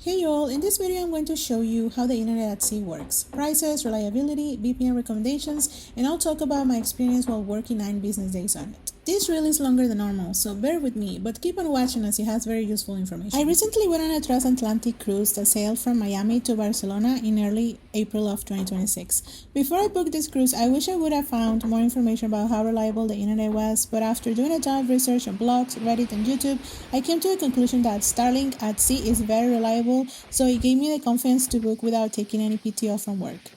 Hey y'all, in this video I'm going to show you how the internet at sea works, prices, reliability, VPN recommendations, and I'll talk about my experience while working 9 business days on it. This reel is longer than normal, so bear with me, but keep on watching as it has very useful information. I recently went on a transatlantic cruise that sailed from Miami to Barcelona in early April of 2026. Before I booked this cruise, I wish I would have found more information about how reliable the internet was, but after doing a ton of research on blogs, Reddit, and YouTube, I came to a conclusion that Starlink at sea is very reliable, so it gave me the confidence to book without taking any PTO from work.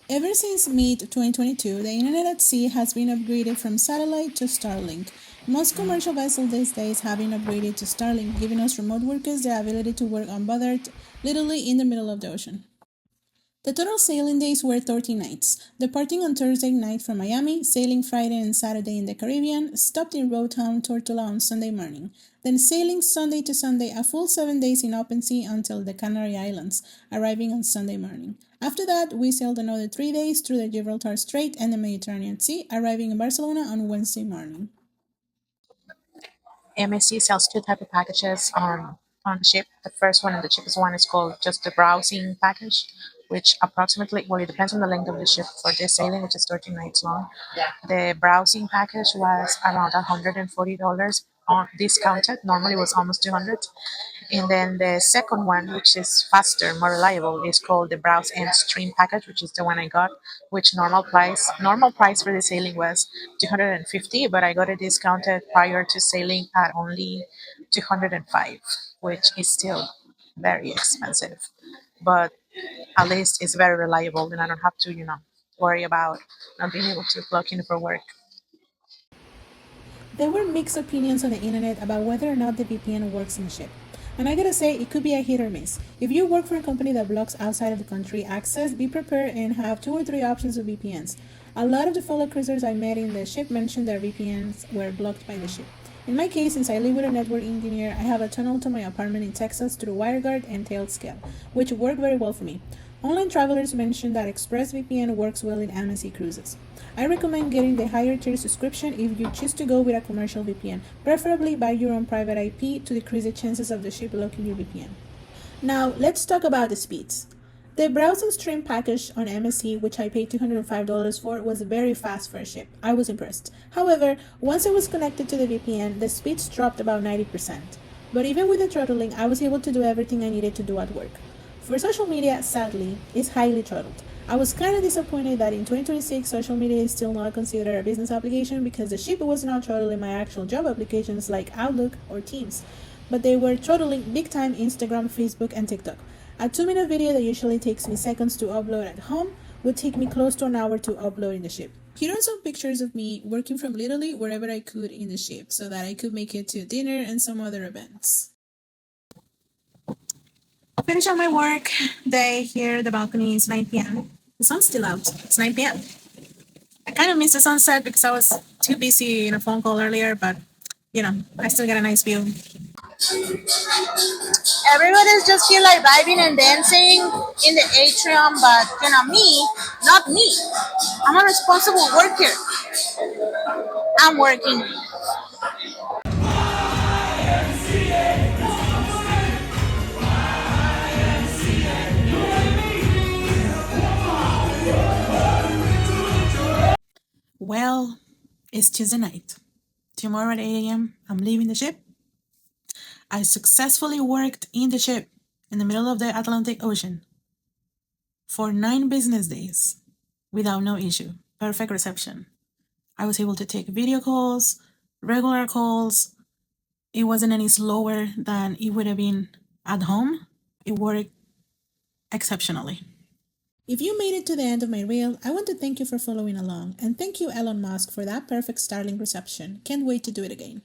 Ever since mid-2022, the internet at sea has been upgraded from satellite to Starlink. Most commercial vessels these days have been upgraded to Starlink, giving us remote workers the ability to work unbothered, literally in the middle of the ocean. The total sailing days were 30 nights, departing on Thursday night from Miami, sailing Friday and Saturday in the Caribbean, stopped in road town Tortola on Sunday morning, then sailing Sunday to Sunday a full 7 days in open sea until the Canary Islands, arriving on Sunday morning. After that, we sailed another 3 days through the Gibraltar Strait and the Mediterranean Sea, arriving in Barcelona on Wednesday morning. MSC sells two type of packages on the ship. The first one and the cheapest one is called just the browsing package, which approximately, well, it depends on the length of the ship for this sailing, which is 13 nights long. The browsing package was around $140 on discounted. Normally it was almost 200. And then the second one, which is faster, more reliable, is called the Browse and Stream package, which is the one I got, which normal price for the sailing was 250, but I got it discounted prior to sailing at only 205, which is still very expensive. But at least it's very reliable and I don't have to, worry about not being able to clock in for work. There were mixed opinions on the internet about whether or not the VPN works in a ship. And I gotta say, it could be a hit or miss. If you work for a company that blocks outside of the country access, be prepared and have 2 or 3 options of VPNs. A lot of the fellow cruisers I met in the ship mentioned their VPNs were blocked by the ship. In my case, since I live with a network engineer, I have a tunnel to my apartment in Texas through WireGuard and Tailscale, which work very well for me. Online travelers mentioned that ExpressVPN works well in MSC cruises. I recommend getting the higher tier subscription if you choose to go with a commercial VPN, preferably buy your own private IP to decrease the chances of the ship blocking your VPN. Now, let's talk about the speeds. The Browse and Stream package on MSC, which I paid $205 for, was very fast for a ship. I was impressed. However, once it was connected to the VPN, the speeds dropped about 90%. But even with the throttling, I was able to do everything I needed to do at work. For social media, sadly, it's highly throttled. I was kind of disappointed that in 2026, social media is still not considered a business application because the ship was not throttling my actual job applications like Outlook or Teams, but they were throttling big time Instagram, Facebook, and TikTok. A 2-minute video that usually takes me seconds to upload at home would take me close to an hour to upload in the ship. Here are some pictures of me working from literally wherever I could in the ship so that I could make it to dinner and some other events. Finish on my work day here. The balcony is 9 p.m. The sun's still out. It's 9 p.m. I kind of missed the sunset because I was too busy in a phone call earlier, but I still get a nice view. Everybody's just here like vibing and dancing in the atrium, but me, not me. I'm a responsible worker. I'm working. Well, it's Tuesday night. Tomorrow at 8 a.m., I'm leaving the ship. I successfully worked in the ship in the middle of the Atlantic Ocean for 9 business days without no issue. Perfect reception. I was able to take video calls, regular calls. It wasn't any slower than it would have been at home. It worked exceptionally. If you made it to the end of my reel, I want to thank you for following along, and thank you Elon Musk for that perfect Starlink reception. Can't wait to do it again.